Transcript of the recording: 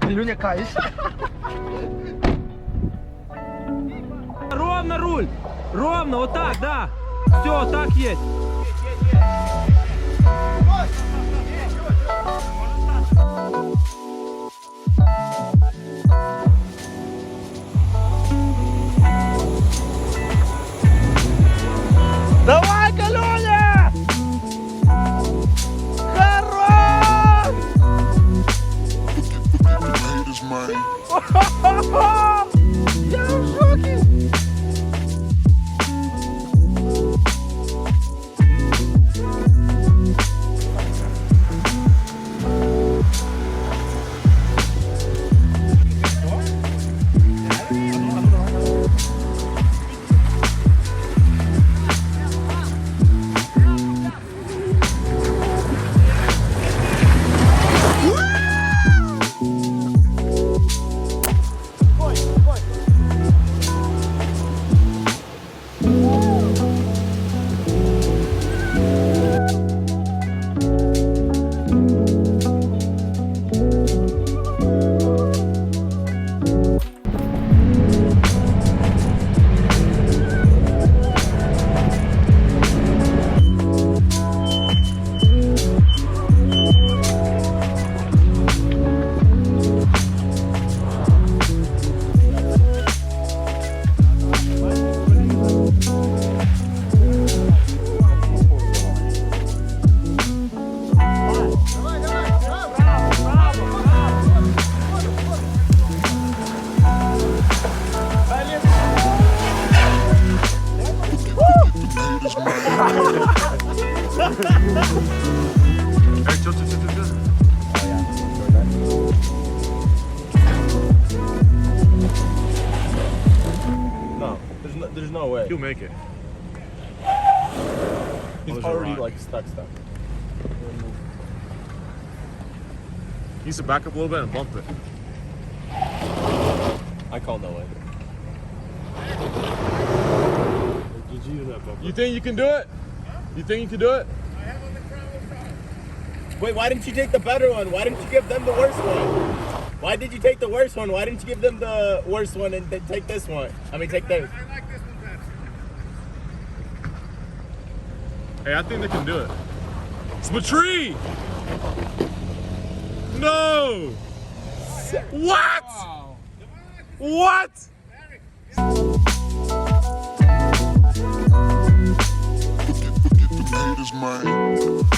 Люня, каюсь. Ровно руль! Ровно, вот так, да! Все, так есть! Давай, Галюня! Хорош! Я в шоке! No, there's no way. You'll make it. He's already like stuck. He needs to back up a little bit and bump it. I call no way. You think you can do it? You think you can do it? Wait, why didn't you take the better one? Why didn't you give them the worst one? Why did you take the worst one? Why didn't you give them the worst one and then take this one? I mean, take this. I like this one better. Hey, I think they can do it. It's my tree! No! What? What? Forget the haters, man.